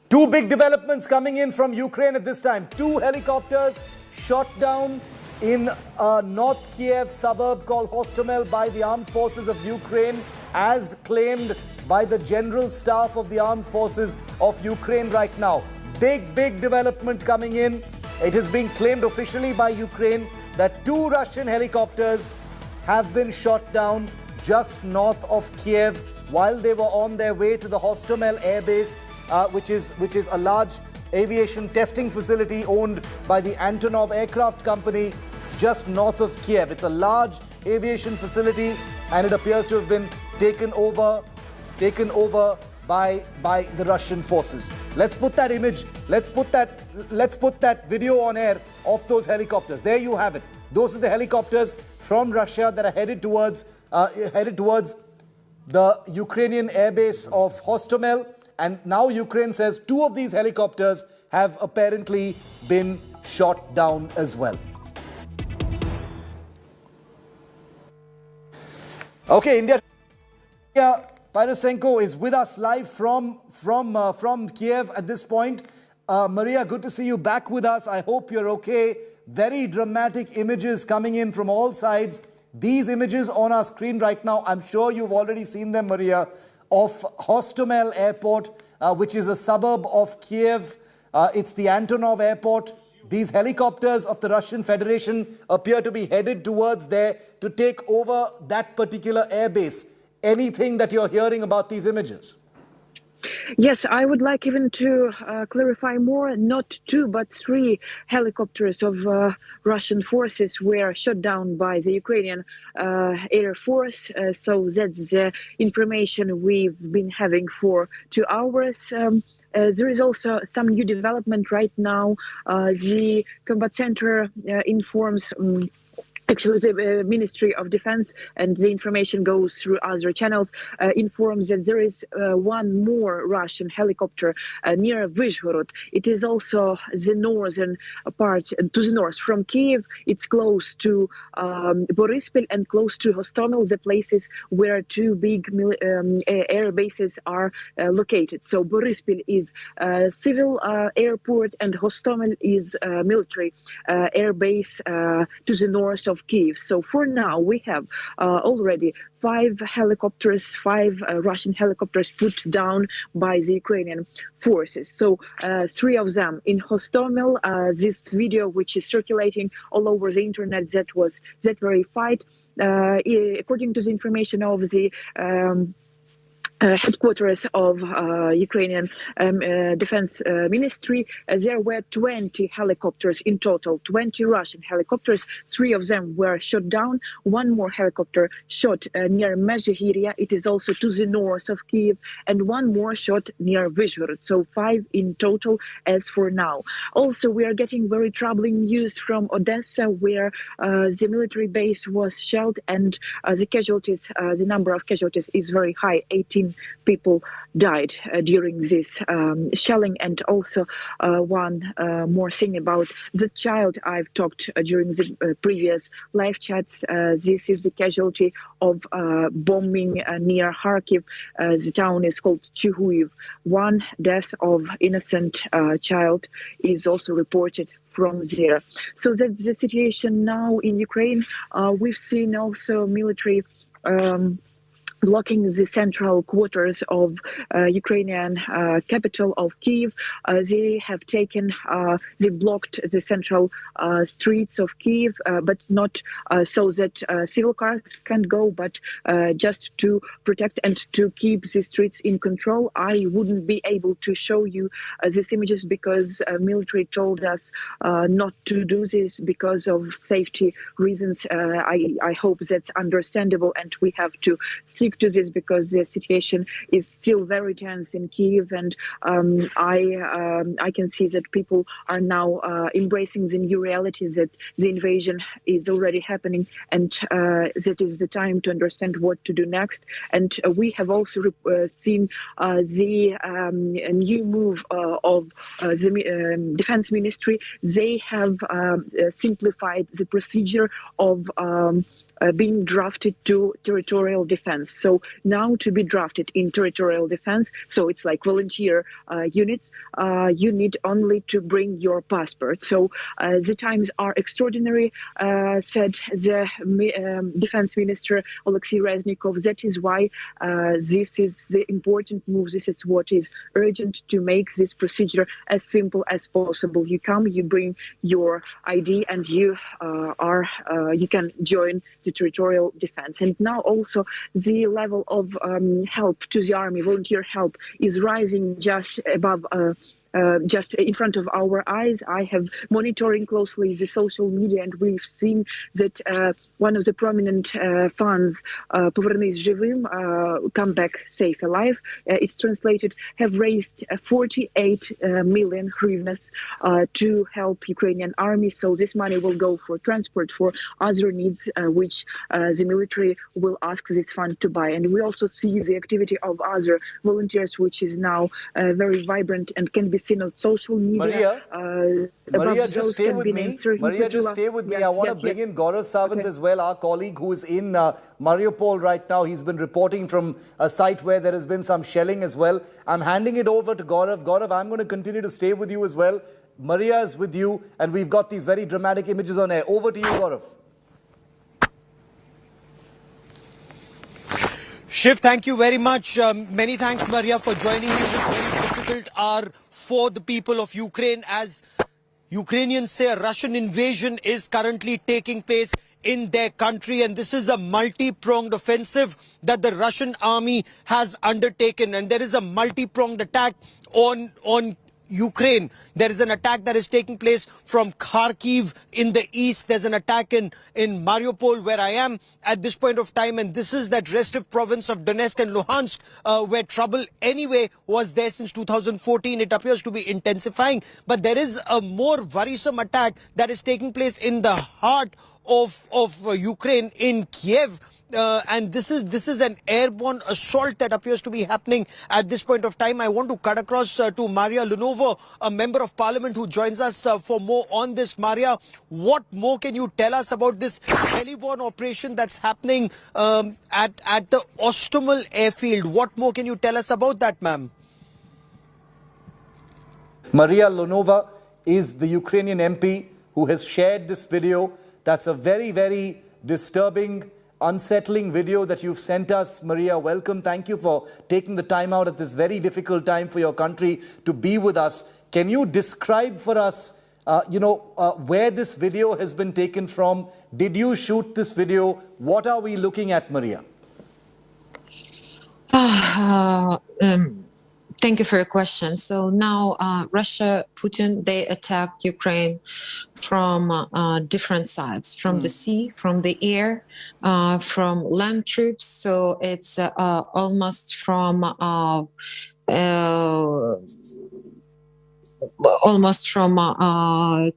Two big developments coming in from Ukraine at this time. Two helicopters shot down in a North Kiev suburb called Hostomel by the armed forces of Ukraine, as claimed by the General Staff of the Armed Forces of Ukraine right now. Big development coming in. It is being claimed officially by Ukraine that two Russian helicopters have been shot down just north of Kiev while they were on their way to the Hostomel Air Base, which is a large aviation testing facility owned by the Antonov Aircraft Company just north of Kiev. It's a large aviation facility, and it appears to have been taken over by the Russian forces. Let's put that image, let's put that video on air of those helicopters. There you have it. Those are the helicopters from Russia that are headed towards the Ukrainian airbase of Hostomel. And now Ukraine says two of these helicopters have apparently been shot down as well. Okay, India Pyrosenko is with us live from Kiev at this point. Maria, good to see you back with us. I hope you're okay. Very dramatic images coming in from all sides. These images on our screen right now, I'm sure you've already seen them, Maria, of Hostomel Airport, which is a suburb of Kiev. It's the Antonov Airport. These helicopters of the Russian Federation appear to be headed towards there to take over that particular airbase. Anything that you're hearing about these images? Yes, I would like even to clarify more. Not two, but three helicopters of Russian forces were shot down by the Ukrainian Air Force. So that's the information we've been having for 2 hours. There is also some new development right now. The combat center informs actually, the Ministry of Defense, and the information goes through other channels, informs that there is one more Russian helicopter near Vyshhorod. It is also the northern part, to the north from Kiev. It's close to Boryspil and close to Hostomel, the places where two big air bases are located. So Boryspil is a civil airport, and Hostomel is a military air base to the north of Kiev. So for now, we have already five Russian helicopters put down by the Ukrainian forces. So three of them in Hostomel. This video, which is circulating all over the internet, that was verified. According to the information of the headquarters of Ukrainian Defense Ministry, there were 20 helicopters in total, 20 Russian helicopters. Three of them were shot down. One more helicopter shot near Mezhyhirya. It is also to the north of Kiev, and one more shot near Vyshhorod. So 5 in total as for now. Also, we are getting very troubling news from Odessa, where the military base was shelled, and the number of casualties is very high. 18 people died during this shelling. And also one more thing about the child I've talked during the previous live chats. This is the casualty of bombing near Kharkiv. The town is called Chiguyev. One death of innocent child is also reported from there. So that's the situation now in Ukraine. We've seen also military blocking the central quarters of Ukrainian capital of Kiev. They blocked the central streets of Kiev, but not so that civil cars can go, but just to protect and to keep the streets in control. I wouldn't be able to show you these images because military told us not to do this because of safety reasons. I hope that's understandable, and we have to stick to this because the situation is still very tense in Kiev, and I can see that people are now embracing the new reality that the invasion is already happening, and that is the time to understand what to do next. And we have also seen the new move of the Defense Ministry. They have simplified the procedure of being drafted to territorial defense. So now to be drafted in territorial defense, so it's like volunteer units, you need only to bring your passport. So the times are extraordinary, said the defense minister Alexei Reznikov. That is why this is the important move. This is what is urgent, to make this procedure as simple as possible. You come, you bring your ID, and you you can join the territorial defense. And now also the level of help to the army, volunteer help, is rising just above. Just in front of our eyes. I have monitoring closely the social media, and we've seen that one of the prominent funds, Повернись живим, come back safe alive, it's translated, have raised 48 million hryvnias to help Ukrainian army. So this money will go for transport, for other needs, which the military will ask this fund to buy. And we also see the activity of other volunteers, which is now very vibrant and can be seen on social media. Maria, just stay with me. Maria, just stay with me. I want to bring in Gaurav Sawant as well, our colleague who is in Mariupol right now. He's been reporting from a site where there has been some shelling as well. I'm handing it over to Gaurav. Gaurav, I'm going to continue to stay with you as well. Maria is with you, and we've got these very dramatic images on air. Over to you, Gaurav. Shiv, thank you very much. Many thanks, Maria, for joining me in this very difficult hour for the people of Ukraine. As Ukrainians say, a Russian invasion is currently taking place in their country, and this is a multi-pronged offensive that the Russian army has undertaken, and there is a multi-pronged attack on Ukraine. There is an attack that is taking place from Kharkiv in the east. There's an attack in Mariupol, where I am at this point of time. And this is that restive province of Donetsk and Luhansk, where trouble anyway was there since 2014. It appears to be intensifying. But there is a more worrisome attack that is taking place in the heart of Ukraine, in Kiev. And this is an airborne assault that appears to be happening at this point of time. I want to cut across to Maria Lunova, a member of parliament, who joins us for more on this. Maria, what more can you tell us about this heliborne operation that's happening at the Hostomel airfield? What more can you tell us about that, ma'am? Maria Lunova is the Ukrainian MP who has shared this video. That's a very, very disturbing, unsettling video that you've sent us. Maria, welcome. Thank you for taking the time out at this very difficult time for your country to be with us. Can you describe for us, where this video has been taken from? Did you shoot this video? What are we looking at, Maria? Thank you for your question. So now Russia, Putin, they attacked Ukraine from different sides, from the sea, from the air, from land troops. So it's almost from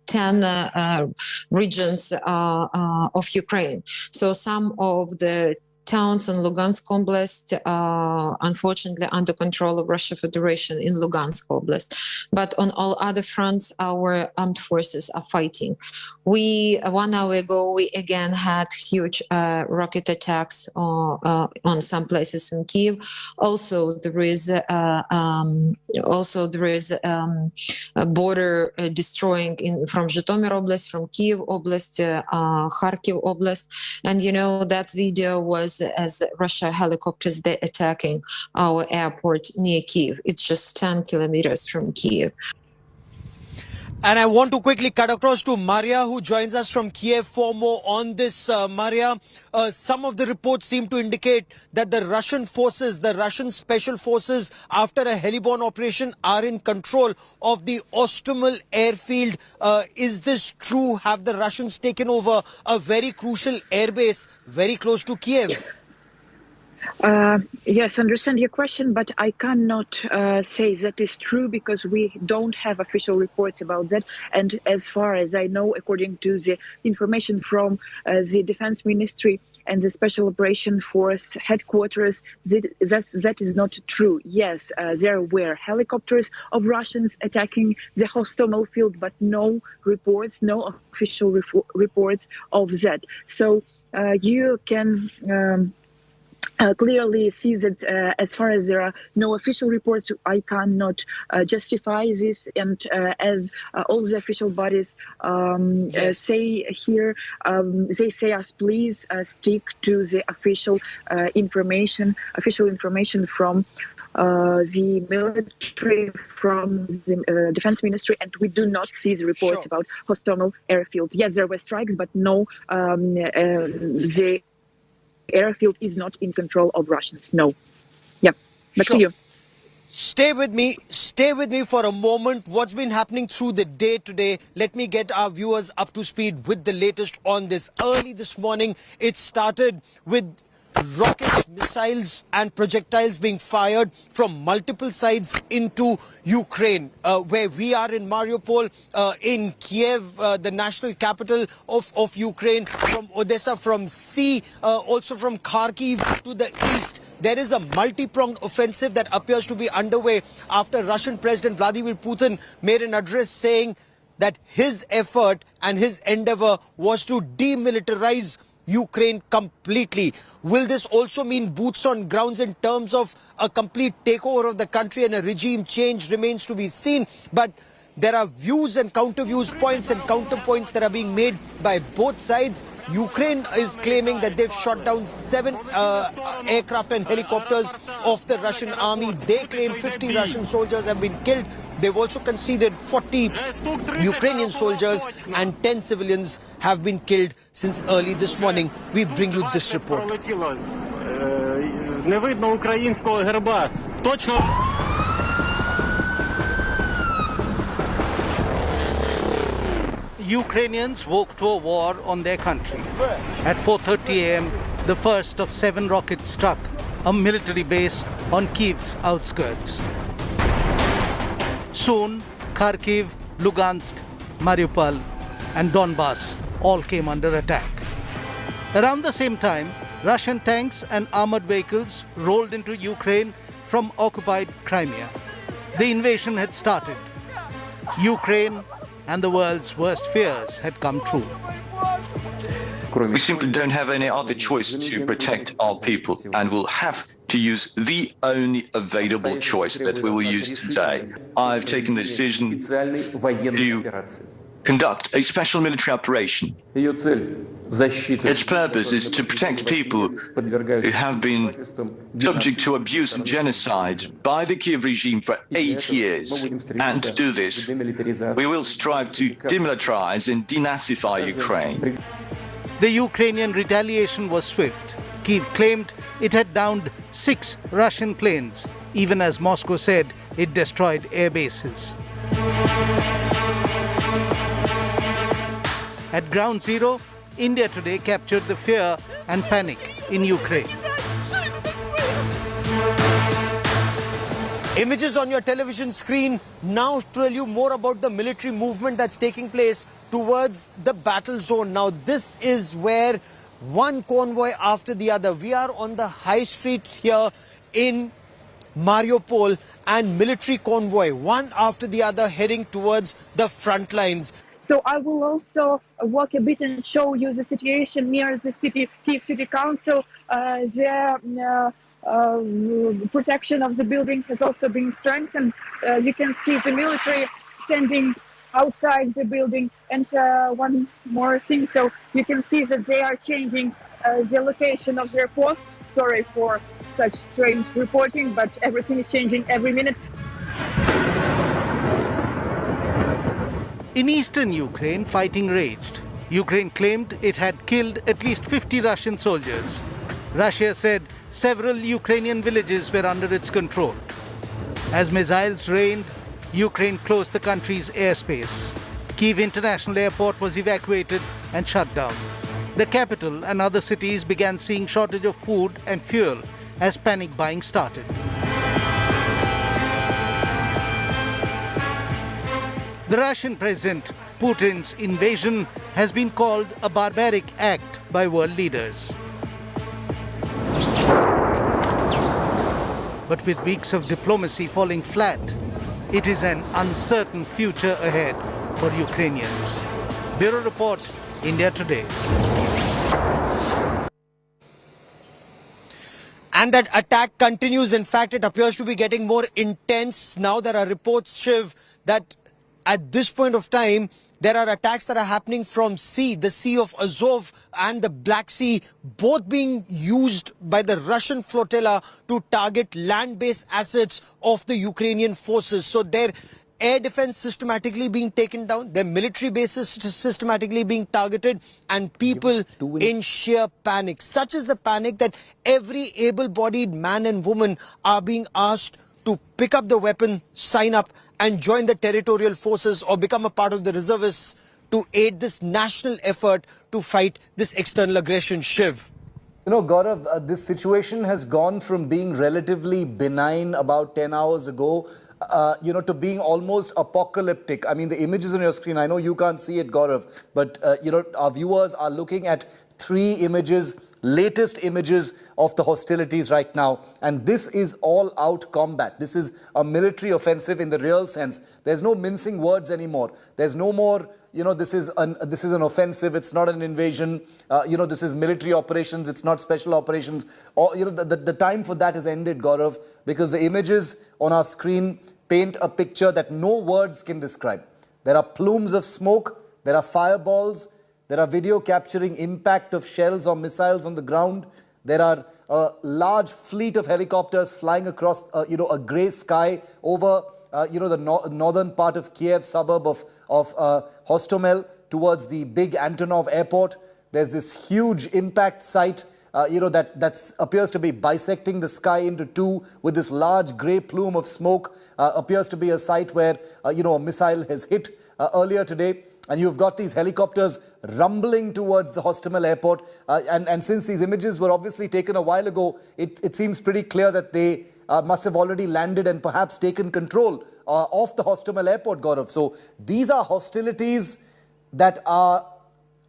10 regions of Ukraine. So some of the towns in Lugansk Oblast, unfortunately under control of Russia Federation in Lugansk Oblast. But on all other fronts, our armed forces are fighting. 1 hour ago, we again had huge rocket attacks on some places in Kiev. Also, there is a border destroying from Zhytomyr Oblast, from Kiev Oblast, Kharkiv Oblast. And that video was as Russia helicopters, they're attacking our airport near Kiev. It's just 10 kilometers from Kiev. And I want to quickly cut across to Maria, who joins us from Kiev for more on this. Maria, some of the reports seem to indicate that the Russian forces, the Russian special forces, after a heliborne operation, are in control of the Hostomel airfield. Is this true? Have the Russians taken over a very crucial airbase very close to Kiev? Yes, I understand your question, but I cannot say that is true because we don't have official reports about that. And as far as I know, according to the information from the Defense Ministry and the Special Operation Force headquarters, that is not true. Yes, there were helicopters of Russians attacking the Hostomel field, but no reports, no official reports of that. So you can clearly sees that as far as there are no official reports, I cannot justify this. And as all the official bodies say here, they say us, please stick to the official information from the military, from the defense ministry, and we do not see the reports about hostile airfield. Yes, there were strikes, but no, the airfield is not in control of Russians. No. Yeah. Back to you. Stay with me for a moment. What's been happening through the day today? Let me get our viewers up to speed with the latest on this. Early this morning, it started with rockets, missiles and projectiles being fired from multiple sides into Ukraine, where we are in Mariupol, in Kiev, the national capital of Ukraine, from Odessa, from sea, also from Kharkiv to the east. There is a multi-pronged offensive that appears to be underway after Russian President Vladimir Putin made an address saying that his effort and his endeavor was to demilitarize Ukraine completely. Will this also mean boots on grounds in terms of a complete takeover of the country, and a regime change remains to be seen? But there are views and counter-views, points and counterpoints that are being made by both sides. Ukraine is claiming that they've shot down 7 aircraft and helicopters of the Russian army. They claim 50 Russian soldiers have been killed. They've also conceded 40 Ukrainian soldiers and 10 civilians have been killed since early this morning. We bring you this report. Не видно українського герба. Точно. Ukrainians woke to a war on their country. At 4:30 a.m., the first of 7 rockets struck a military base on Kyiv's outskirts. Soon, Kharkiv, Lugansk, Mariupol, and Donbass all came under attack. Around the same time, Russian tanks and armored vehicles rolled into Ukraine from occupied Crimea. The invasion had started. Ukraine and the world's worst fears had come true. We simply don't have any other choice to protect our people, and we'll have to use the only available choice that we will use today. I've taken the decision to conduct a special military operation. Its purpose is to protect people who have been subject to abuse and genocide by the Kiev regime for 8 years. And to do this, we will strive to demilitarize and denazify Ukraine. The Ukrainian retaliation was swift. Kyiv claimed it had downed 6 Russian planes, even as Moscow said it destroyed air bases. At ground zero, India today captured the fear and panic in Ukraine. Images on your television screen now tell you more about the military movement that's taking place towards the battle zone. Now, this is where one convoy after the other. We are on the high street here in Mariupol, and military convoy, one after the other, heading towards the front lines. So I will also walk a bit and show you the situation near the Kyiv City Council. The protection of the building has also been strengthened. You can see the military standing outside the building. And one more thing, so you can see that they are changing the location of their post. Sorry for such strange reporting, but everything is changing every minute. In eastern Ukraine, fighting raged. Ukraine claimed it had killed at least 50 Russian soldiers. Russia said several Ukrainian villages were under its control. As missiles rained, Ukraine closed the country's airspace. Kyiv International Airport was evacuated and shut down. The capital and other cities began seeing shortage of food and fuel as panic buying started. The Russian President Putin's invasion has been called a barbaric act by world leaders. But with weeks of diplomacy falling flat, it is an uncertain future ahead for Ukrainians. Bureau Report, India Today. And that attack continues. In fact, it appears to be getting more intense. Now there are reports, Shiv, that at this point of time, there are attacks that are happening from sea, the Sea of Azov and the Black Sea, both being used by the Russian flotilla to target land-based assets of the Ukrainian forces. So their air defense systematically being taken down, their military bases systematically being targeted, and people in sheer panic. Such is the panic that every able-bodied man and woman are being asked to pick up the weapon, sign up and join the territorial forces or become a part of the reservists to aid this national effort to fight this external aggression, Shiv. You know, Gaurav, this situation has gone from being relatively benign about 10 hours ago, to being almost apocalyptic. I mean, the images on your screen, I know you can't see it, Gaurav, but, our viewers are looking at three images, latest images of the hostilities right now. And this is all-out combat. This is a military offensive in the real sense. There's no mincing words anymore. There's no more, this is an offensive. It's not an invasion. This is military operations. It's not special operations. Or, the time for that has ended, Gaurav, because the images on our screen paint a picture that no words can describe. There are plumes of smoke. There are fireballs. There are video capturing impact of shells or missiles on the ground. There are a large fleet of helicopters flying across, a grey sky over, the northern part of Kiev suburb of Hostomel towards the big Antonov airport. There's this huge impact site, that appears to be bisecting the sky into two with this large grey plume of smoke. Appears to be a site where, a missile has hit earlier today. And you've got these helicopters rumbling towards the Hostomel airport. And since these images were obviously taken a while ago, it seems pretty clear that they must have already landed and perhaps taken control of the Hostomel airport, Gaurav. So these are hostilities that are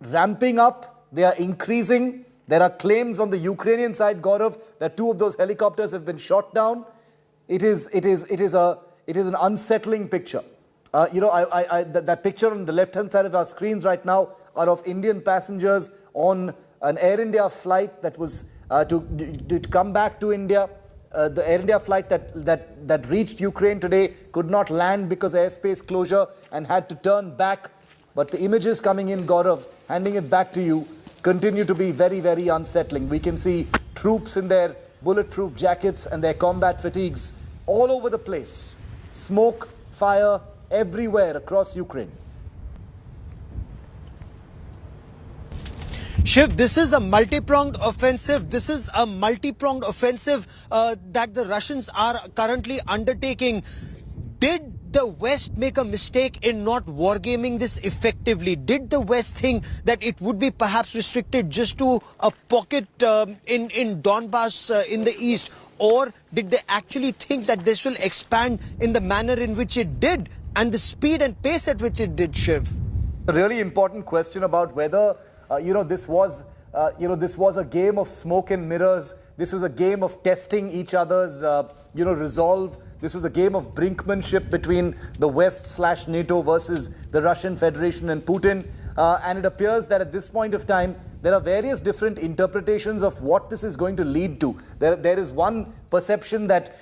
ramping up. They are increasing. There are claims on the Ukrainian side, Gaurav, that two of those helicopters have been shot down. It is an unsettling picture. That picture on the left-hand side of our screens right now are of Indian passengers on an Air India flight that was to come back to India. The Air India flight that reached Ukraine today could not land because airspace closure and had to turn back. But the images coming in, Gaurav, handing it back to you, continue to be very, very unsettling. We can see troops in their bulletproof jackets and their combat fatigues all over the place. Smoke, fire, everywhere across Ukraine. Shiv, this is a multi-pronged offensive. This is a multi-pronged offensive that the Russians are currently undertaking. Did the West make a mistake in not wargaming this effectively? Did the West think that it would be perhaps restricted just to a pocket in Donbass in the east? Or did they actually think that this will expand in the manner in which it did? And the speed and pace at which it did, Shiv? A really important question about whether, this was a game of smoke and mirrors. This was a game of testing each other's, resolve. This was a game of brinkmanship between the West/NATO versus the Russian Federation and Putin. And it appears that at this point of time, there are various different interpretations of what this is going to lead to. There is one perception that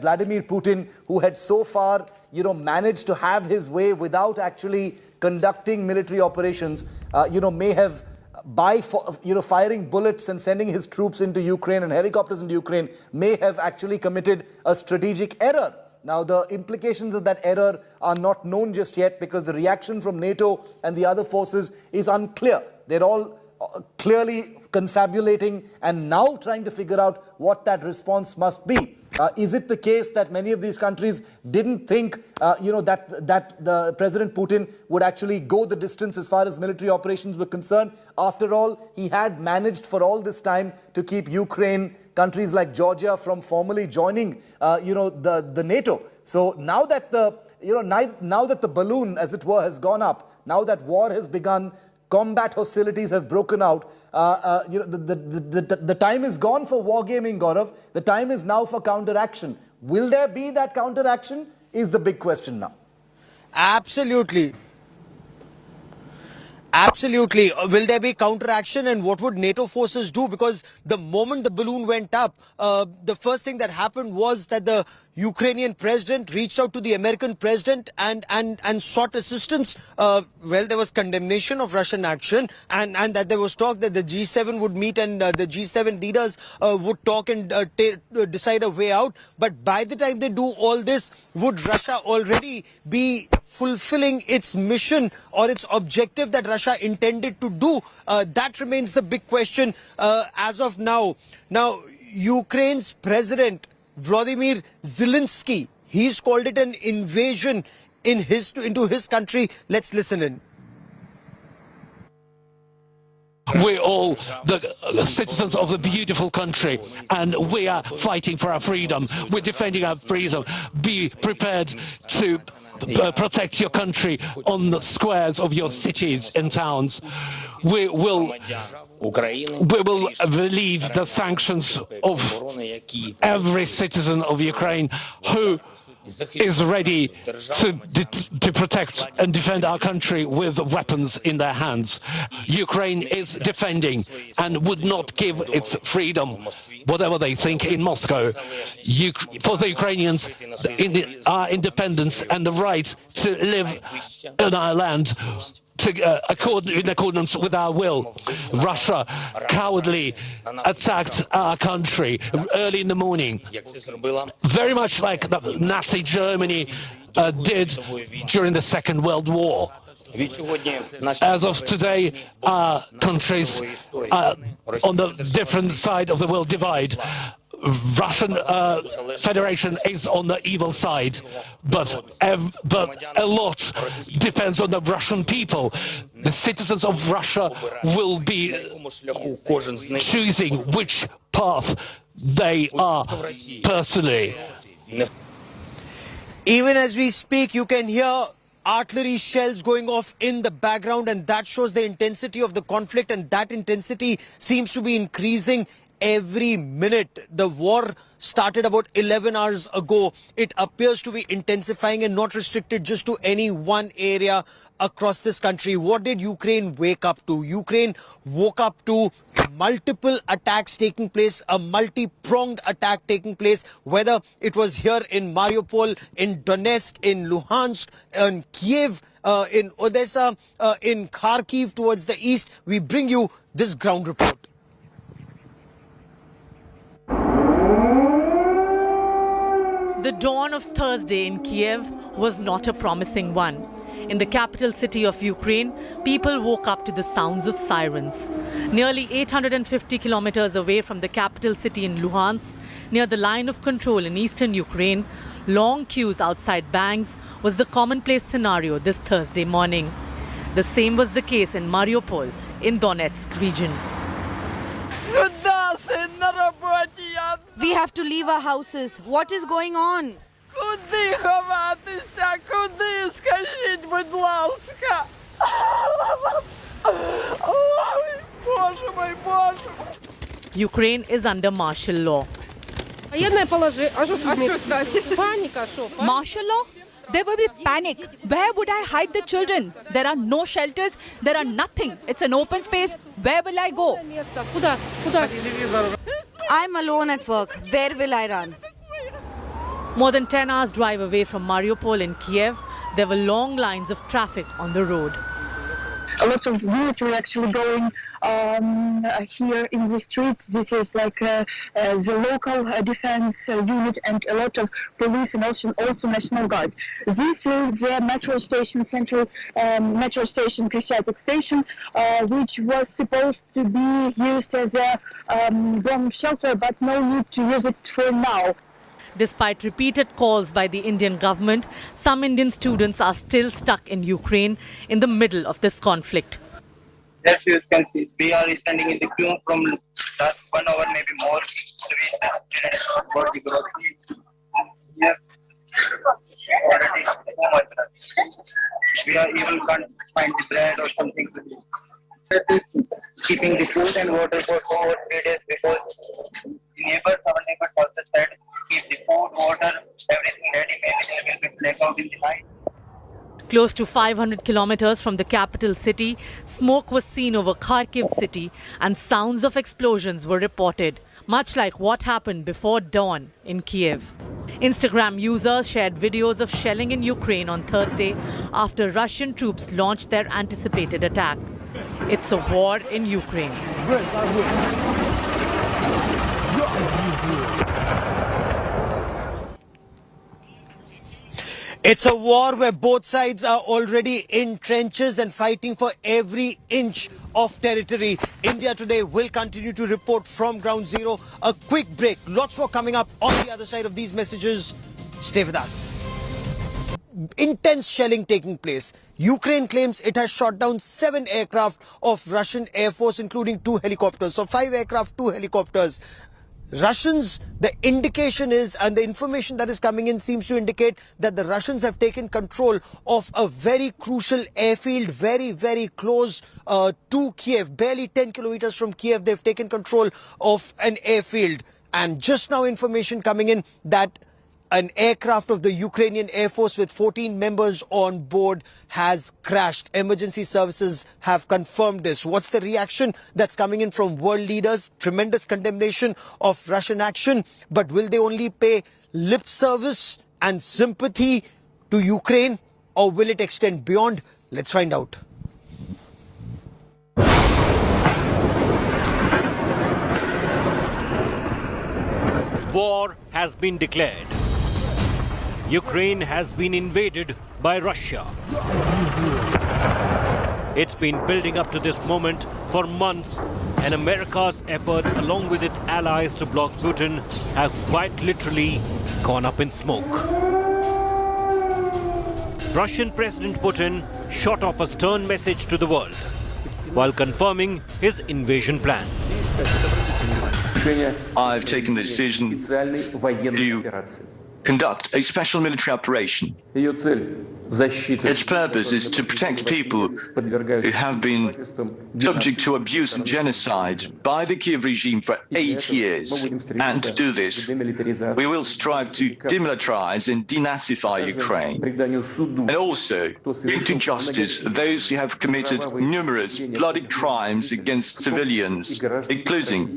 Vladimir Putin, who had so far managed to have his way without actually conducting military operations, may have, by firing bullets and sending his troops into Ukraine and helicopters into Ukraine, may have actually committed a strategic error. Now, the implications of that error are not known just yet because the reaction from NATO and the other forces is unclear. They're all clearly confabulating and now trying to figure out what that response must be. Is it the case that many of these countries didn't think, that the President Putin would actually go the distance as far as military operations were concerned? After all, he had managed for all this time to keep Ukraine, countries like Georgia, from formally joining, the NATO. So now that now that the balloon, as it were, has gone up, now that war has begun, combat hostilities have broken out. The time is gone for wargaming, Gaurav. The time is now for counteraction. Will there be that counteraction is the big question now. Absolutely. Absolutely. Will there be counteraction, and what would NATO forces do? Because the moment the balloon went up, the first thing that happened was that the Ukrainian president reached out to the American president and sought assistance. Well, there was condemnation of Russian action, and that there was talk that the G7 would meet and the G7 leaders would talk and decide a way out. But by the time they do all this, would Russia already be fulfilling its mission or its objective that Russia intended to do? That remains the big question as of now. Now, Ukraine's president, Vladimir Zelensky, he's called it an invasion into his country. Let's listen in. We're all the citizens of the beautiful country, and we are fighting for our freedom. We're defending our freedom. Be prepared to protect your country on the squares of your cities and towns. We will relieve the sanctions of every citizen of Ukraine who is ready to protect and defend our country with weapons in their hands. Ukraine is defending and would not give its freedom, whatever they think in Moscow. For the Ukrainians, our independence and the right to live in our land in accordance with our will. Russia cowardly attacked our country early in the morning, very much like the Nazi Germany did during the Second World War. As of today, our countries are on the different side of the world divide. Russian Federation is on the evil side, but a lot depends on the Russian people. The citizens of Russia will be choosing which path they are personally. Even as we speak, you can hear artillery shells going off in the background, and that shows the intensity of the conflict, and that intensity seems to be increasing every minute. The war started about 11 hours ago. It appears to be intensifying and not restricted just to any one area across this country. What did Ukraine wake up to? Ukraine woke up to multiple attacks taking place, a multi-pronged attack taking place, whether it was here in Mariupol, in Donetsk, in Luhansk, in Kiev, in Odessa, in Kharkiv towards the east. We bring you this ground report. The dawn of Thursday in Kiev was not a promising one. In the capital city of Ukraine, people woke up to the sounds of sirens. Nearly 850 kilometers away from the capital city in Luhansk, near the line of control in eastern Ukraine, long queues outside banks was the commonplace scenario this Thursday morning. The same was the case in Mariupol, in Donetsk region. We have to leave our houses. What is going on? Ukraine is under martial law. Martial law? There will be panic. Where would I hide the children? There are no shelters. There are nothing. It's an open space. Where will I go? I'm alone at work. Where will I run? More than 10 hours drive away from Mariupol in Kiev, there were long lines of traffic on the road. A lot of military actually going here in the street. This is like the local defense unit and a lot of police and also National Guard. This is the metro station, central metro station, Krishchatek station, which was supposed to be used as a bomb shelter, but no need to use it for now. Despite repeated calls by the Indian government, some Indian students are still stuck in Ukraine in the middle of this conflict. Yes, you can see, we are standing in the queue from last 1 hour, maybe more. For the groceries. Yes. We are even can't find the bread or something to do. Keeping the food and water for 2 or 3 days because our neighbors also said keep the food, water, everything ready. Maybe there will be blackout in the night. Close to 500 kilometers from the capital city, smoke was seen over Kharkiv city and sounds of explosions were reported, much like what happened before dawn in Kiev. Instagram users shared videos of shelling in Ukraine on Thursday after Russian troops launched their anticipated attack. It's a war in Ukraine. It's a war where both sides are already in trenches and fighting for every inch of territory. India Today will continue to report from ground zero. A quick break. Lots more coming up on the other side of these messages. Stay with us. Intense shelling taking place. Ukraine claims it has shot down 7 aircraft of Russian Air Force, including 2 helicopters. So 5 aircraft, 2 helicopters. Russians, the indication is, and the information that is coming in seems to indicate that the Russians have taken control of a very crucial airfield, very, very close to Kiev, barely 10 kilometers from Kiev. They've taken control of an airfield. And just now information coming in that an aircraft of the Ukrainian Air Force with 14 members on board has crashed. Emergency services have confirmed this. What's the reaction that's coming in from world leaders? Tremendous condemnation of Russian action. But will they only pay lip service and sympathy to Ukraine, or will it extend beyond? Let's find out. War has been declared. Ukraine has been invaded by Russia. It's been building up to this moment for months, and America's efforts, along with its allies to block Putin, have quite literally gone up in smoke. Russian President Putin shot off a stern message to the world while confirming his invasion plans. I've taken the decision to conduct a special military operation. Its purpose is to protect people who have been subject to abuse and genocide by the Kiev regime for 8 years. And to do this, we will strive to demilitarize and denazify Ukraine, and also bring to justice those who have committed numerous bloody crimes against civilians, including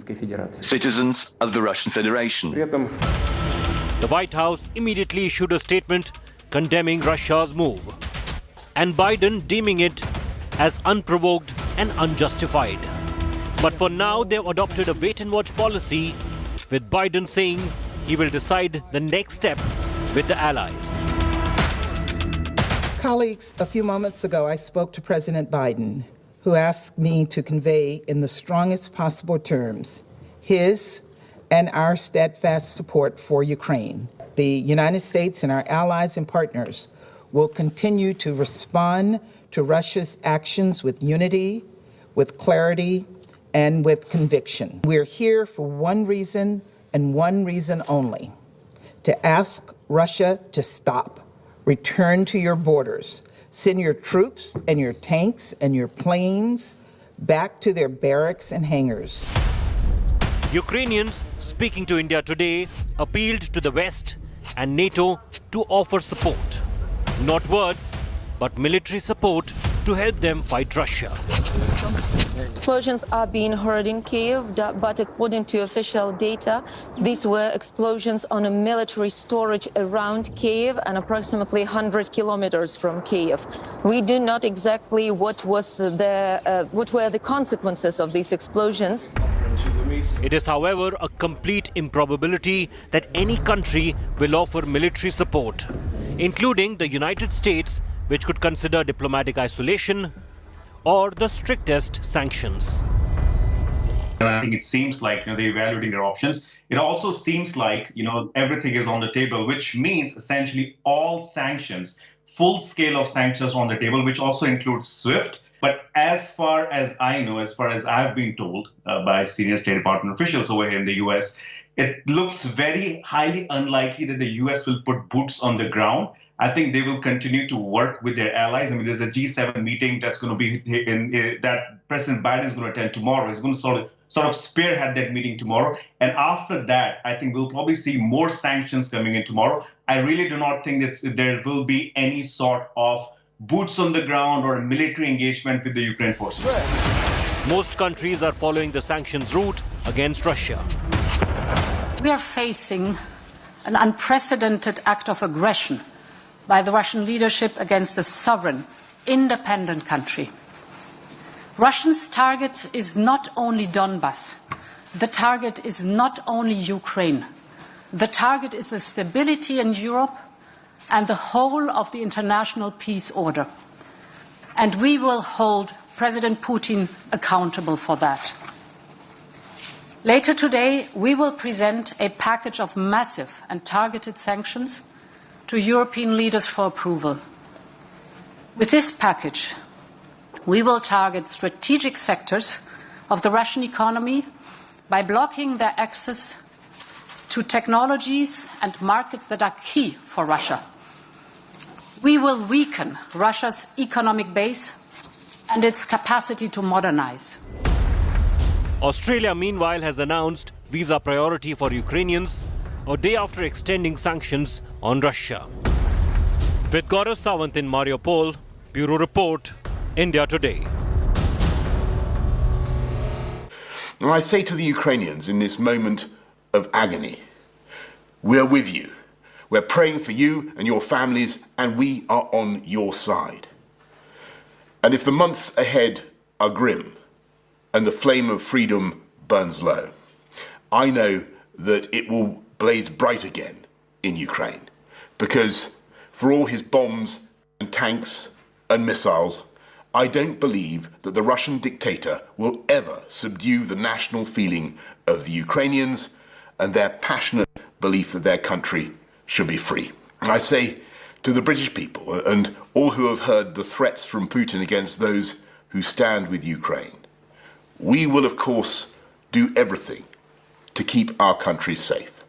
citizens of the Russian Federation. The White House immediately issued a statement condemning Russia's move, and Biden deeming it as unprovoked and unjustified. But for now, they've adopted a wait-and-watch policy, with Biden saying he will decide the next step with the allies. Colleagues, a few moments ago, I spoke to President Biden, who asked me to convey in the strongest possible terms his and our steadfast support for Ukraine. The United States and our allies and partners will continue to respond to Russia's actions with unity, with clarity, and with conviction. We're here for one reason and one reason only: to ask Russia to stop, return to your borders, send your troops and your tanks and your planes back to their barracks and hangars. Ukrainians, speaking to India Today, appealed to the West and NATO to offer support. Not words, but military support to help them fight Russia. Explosions are being heard in Kiev, but according to official data, these were explosions on a military storage around Kiev and approximately 100 kilometers from Kiev. We do not exactly what were the consequences of these explosions. It is, however, a complete improbability that any country will offer military support, including the United States, which could consider diplomatic isolation or the strictest sanctions. And I think it seems like they're evaluating their options. It also seems like everything is on the table, which means essentially all sanctions, full scale of sanctions on the table, which also includes SWIFT. But as far as I know, as far as I've been told by senior State Department officials over here in the U.S., it looks very highly unlikely that the U.S. will put boots on the ground. I think they will continue to work with their allies. I mean, there's a G7 meeting that's going to be that President Biden is going to attend tomorrow. He's going to sort of spearhead that meeting tomorrow. And after that, I think we'll probably see more sanctions coming in tomorrow. I really do not think there will be any sort of boots on the ground or a military engagement with the Ukraine forces. Most countries are following the sanctions route against Russia. We are facing an unprecedented act of aggression by the Russian leadership against a sovereign, independent country. Russia's target is not only Donbass. The target is not only Ukraine. The target is the stability in Europe and the whole of the international peace order. And we will hold President Putin accountable for that. Later today, we will present a package of massive and targeted sanctions to European leaders for approval. With this package, we will target strategic sectors of the Russian economy by blocking their access to technologies and markets that are key for Russia. We will weaken Russia's economic base and its capacity to modernize. Australia, meanwhile, has announced visa priority for Ukrainians a day after extending sanctions on Russia. With Gaurav Sawant in Mariupol, Bureau Report, India Today. And I say to the Ukrainians in this moment of agony, we're with you. We're praying for you and your families, and we are on your side. And if the months ahead are grim and the flame of freedom burns low, I know that it will blaze bright again in Ukraine, because for all his bombs and tanks and missiles, I don't believe that the Russian dictator will ever subdue the national feeling of the Ukrainians and their passionate belief that their country should be free. I say to the British people and all who have heard the threats from Putin against those who stand with Ukraine, we will of course do everything to keep our country safe.